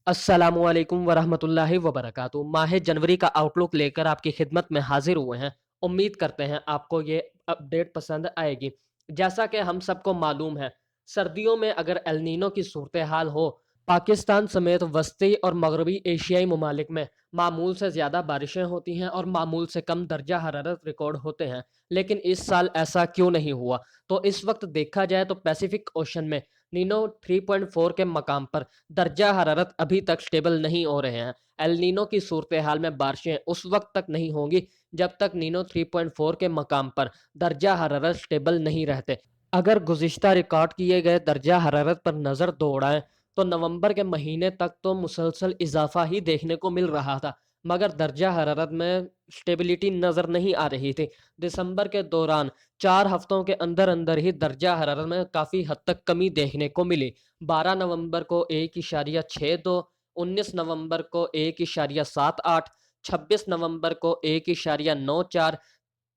अस्सलामु अलैकुम वरहमतुल्लाहि वबरकातुहू। माह जनवरी का आउटलुक लेकर आपकी खिदमत में हाजिर हुए हैं। उम्मीद करते हैं आपको ये अपडेट पसंद आएगी। जैसा कि हम सबको मालूम है, सर्दियों में अगर एल नीनो की सूरत हाल हो, पाकिस्तान समेत वस्ती और मगरबी एशियाई ममालिक में मामूल से ज़्यादा बारिशें होती हैं और मामूल से कम दर्जा हरारत रिकॉर्ड होते हैं। लेकिन इस साल ऐसा क्यों नहीं हुआ? तो इस वक्त देखा जाए तो पैसिफिक ओशन में नीनो 3.4 के मकाम पर दर्जा हरारत अभी तक स्टेबल नहीं हो रहे हैं। एल नीनो की सूरत हाल में बारिशें उस वक्त तक नहीं होंगी जब तक नीनो 3.4 के मकाम पर दर्जा हरारत स्टेबल नहीं रहते। अगर गुज़िश्ता रिकॉर्ड किए गए दर्जा हरारत पर नज़र दौड़ाएं तो नवंबर के महीने तक तो मुसलसल इजाफा ही देखने को मिल रहा था, मगर दर्जा हरारत में स्टेबिलिटी नज़र नहीं आ रही थी। दिसंबर के दौरान 4 हफ्तों के अंदर अंदर ही दर्जा हरारत में काफ़ी हद तक कमी देखने को मिली। 12 नवंबर को 1.62, 19 नवंबर को 1.78, 26 नवंबर को 1.94,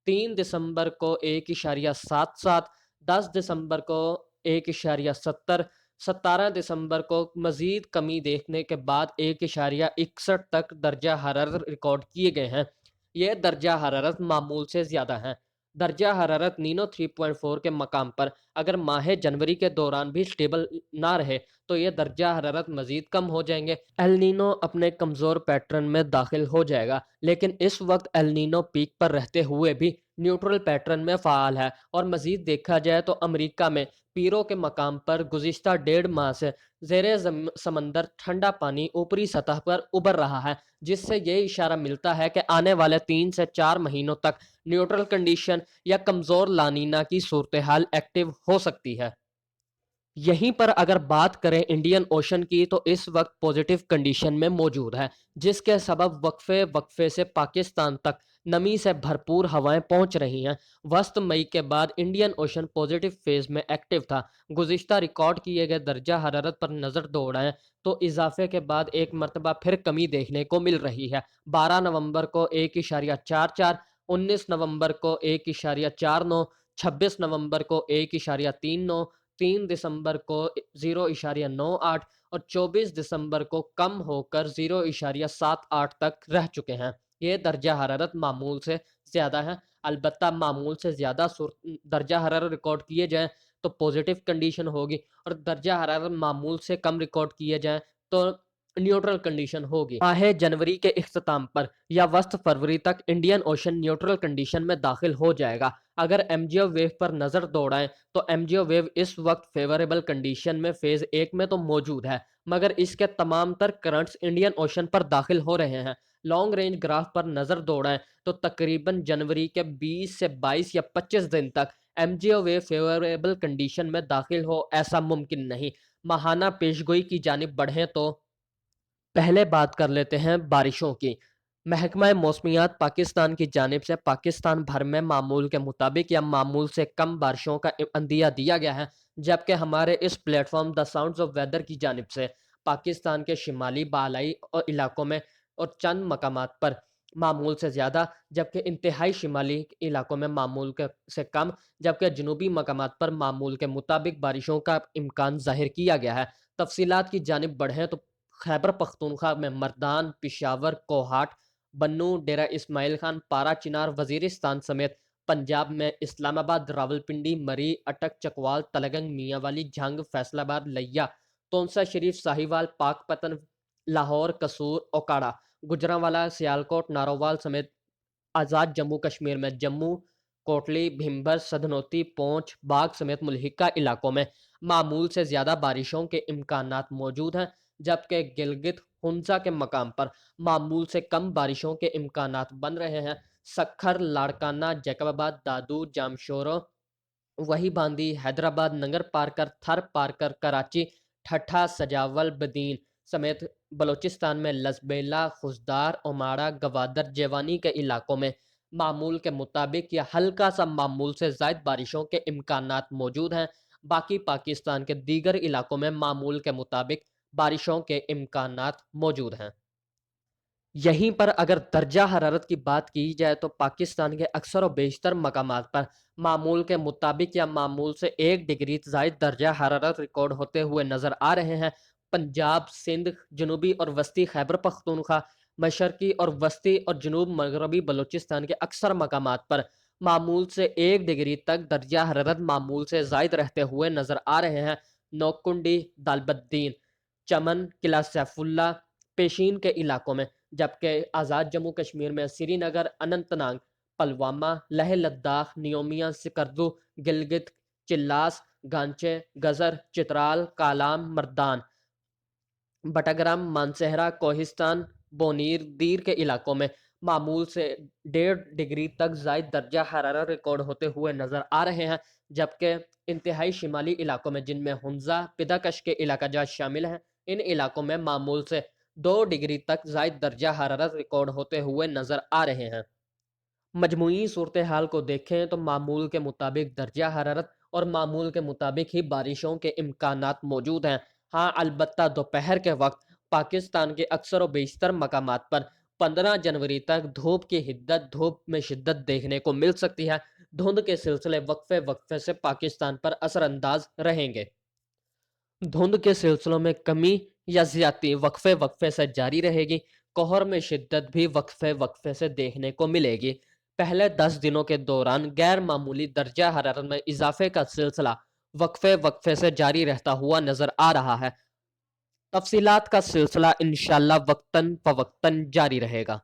3 दिसंबर को 1.77, 10 दिसंबर को 1.70, 17 दिसंबर को मज़ीद कमी देखने के बाद 1.61 तक दर्जा हरारत रिकॉर्ड किए गए हैं। ये दर्जा हरारत मामूल से ज़्यादा हैं। दर्जा हरारत नीनो 3.4 के मकाम पर अगर माह जनवरी के दौरान भी स्टेबल ना रहे तो ये दर्जा हरारत मज़ीद कम हो जाएंगे। एल नीनो अपने कमज़ोर पैटर्न में दाखिल हो जाएगा, लेकिन इस वक्त एल नीनो पीक पर रहते हुए भी न्यूट्रल पैटर्न में फ़ाल है। और मज़ीद देखा जाए तो अमेरिका में पीरों के मकाम पर गुज़िश्ता 1.5 माह से ज़ेरे समंदर ठंडा पानी ऊपरी सतह पर उबर रहा है, जिससे ये इशारा मिलता है कि आने वाले 3 से 4 महीनों तक न्यूट्रल कंडीशन या कमज़ोर लानीना की सूरत हाल एक्टिव हो सकती है। यहीं पर अगर बात करें इंडियन ओशन की तो इस वक्त पॉजिटिव कंडीशन में मौजूद है, जिसके सबब वक्फे वक्फे से पाकिस्तान तक नमी से भरपूर हवाएं पहुंच रही हैं। वस्त मई के बाद इंडियन ओशन पॉजिटिव फेज में एक्टिव था। गुज़िश्ता रिकॉर्ड किए गए दर्जा हरारत पर नज़र दौड़ाएं तो इजाफे के बाद एक मरतबा फिर कमी देखने को मिल रही है। 12 नवंबर को 1.44, 19 नवंबर को 1.49, 26 नवंबर को 1.39, 3 दिसंबर को 0.98 और 24 दिसंबर को कम होकर 0.78 तक रह चुके हैं। ये दर्जा हरारत मामूल से ज़्यादा है। अलबत्ता मामूल से ज़्यादा दर्जा हरारत रिकॉर्ड किए जाएँ तो पॉजिटिव कंडीशन होगी, और दर्जा हरारत मामूल से कम रिकॉर्ड किए जाएँ तो न्यूट्रल कंडीशन होगी। माह जनवरी के इख्तिताम पर या वस्त फरवरी तक इंडियन ओशन न्यूट्रल कंडीशन में दाखिल हो जाएगा। अगर एमजीओ वेव पर नज़र दौड़ाएं तो एमजीओ वेव इस वक्त फेवरेबल कंडीशन में फेज़ 1 में तो मौजूद है, मगर इसके तमाम तर करंट्स इंडियन ओशन पर दाखिल हो रहे हैं। लॉन्ग रेंज ग्राफ पर नज़र दौड़ाएं तो तकरीबन जनवरी के 20 से 22 या 25 दिन तक एमजीओ वेव फेवरेबल कंडीशन में दाखिल हो ऐसा मुमकिन नहीं। माहाना पेशगोई की जानिब बढ़ें तो पहले बात कर लेते हैं बारिशों की। महकमा मौसमियात पाकिस्तान की जानिब से पाकिस्तान भर में मामूल के मुताबिक या मामूल से कम बारिशों का अंदिया दिया गया है, जबकि हमारे इस platform the sounds of weather की जानिब से पाकिस्तान के शिमाली बालाई और इलाकों में और चंद मकामात पर मामूल से ज़्यादा, जबकि इंतहाई शिमाली इलाकों में मामूल के से कम, जबकि जनूबी मकामात पर मामूल के मुताबिक बारिशों का इम्कान ज़ाहिर किया गया है। तफसीलात की जानिब बढ़ें तो खैबर पख्तूनख्वा में मर्दान, पिशावर, कोहाट, बन्नू, डेरा इस्माइल खान, पारा चिनार, वजीरिस्तान समेत पंजाब में इस्लामाबाद, रावलपिंडी, मरी, अटक, चकवाल, तलगंग, मियांवाली, झंग, फैसलाबाद, लिया, तोनसा शरीफ, साहिवाल, पाकपतन, लाहौर, कसूर, ओकाड़ा, गुजरांवाला, सियालकोट, नारोवाल समेत आज़ाद जम्मू कश्मीर में जम्मू, कोटली, भिम्बर, सधनोती, पोंछ, बाग समेत मुल्हिका इलाकों में मामूल से ज़्यादा बारिशों के इम्कानात मौजूद हैं, जबकि गिलगित हुंजा के मकाम पर मामूल से कम बारिशों के इम्कानात बन रहे हैं। सखर, लाड़काना, जैकबाबाद, दादू, जामशोरो, वही बांदी, हैदराबाद, नंगर पारकर, थर पारकर, कराची, ठट्ठा, सजावल, बदीन समेत बलूचिस्तान में लसबेला, खुजदार, ओमाड़ा, गवादर, जेवानी के इलाकों में मामूल के मुताबिक या हल्का सा मामूल से ज़ायद बारिशों के इम्कानात मौजूद हैं। बाकी पाकिस्तान के दीगर इलाकों में मामूल के मुताबिक बारिशों के इम्कानात मौजूद हैं। यहीं पर अगर दर्जा हरारत की बात की जाए तो पाकिस्तान के अक्सर और बेशतर मकामात पर मामूल के मुताबिक या मामूल से 1 डिग्री ज़ायद दर्जा हरारत रिकॉर्ड होते हुए नज़र आ रहे हैं। पंजाब, सिंध, जनूबी और वस्ती खैबर पख्तूनख्वा, मशरकी और वस्ती और जनूब मगरबी बलूचिस्तान के अक्सर मकामात पर मामूल से 1 डिग्री तक दर्जा हरारत मामूल से ज़ायद रहते हुए नज़र आ रहे हैं। नौकुंडी, दालबद्दीन, चमन, किला सैफुल्ला, पेशीन के इलाकों में, जबकि आज़ाद जम्मू कश्मीर में श्रीनगर, अनंतनाग, पलवामा, लह लद्दाख, नियोमिया, सिकरदू, गिलगित, चिल्लास, गांचे, गजर, चित्राल, कालाम, मर्दान, बटाग्राम, मानसेहरा, कोहिस्तान, बोनीर, दीर के इलाकों में मामूल से 1.5 डिग्री तक ज़ायद दर्जा हरारत रिकॉर्ड होते हुए नज़र आ रहे हैं, जबकि इंतहाई शिमाली इलाकों में, जिनमें हुंजा, पिदाकश के इलाका जात शामिल हैं, इन इलाकों में मामूल से 2 डिग्री तक ज़ायद दर्जा हरारत रिकॉर्ड होते हुए नज़र आ रहे हैं। मजमूई सूरत हाल को देखें तो मामूल के मुताबिक दर्जा हरारत और मामूल के मुताबिक ही बारिशों के इम्कानात मौजूद हैं। हाँ, अलबत्ता दोपहर के वक्त पाकिस्तान के अक्सर व बेशतर मकामात पर 15 जनवरी तक धूप में शिद्दत देखने को मिल सकती है। धुंध के सिलसिले वक्फे वक्फे से पाकिस्तान पर असरअंदाज रहेंगे। धुंध के सिलसिलों में कमी या ज्यादती वक्फे वक्फे से जारी रहेगी। कोहर में शिद्दत भी वक्फे वक्फे से देखने को मिलेगी। पहले 10 दिनों के दौरान गैर मामूली दर्जा हरारत में इजाफे का सिलसिला वक्फे वक्फे से जारी रहता हुआ नजर आ रहा है। तफसीलात का सिलसिला इंशाअल्लाह वक्तन फवक्तन जारी रहेगा।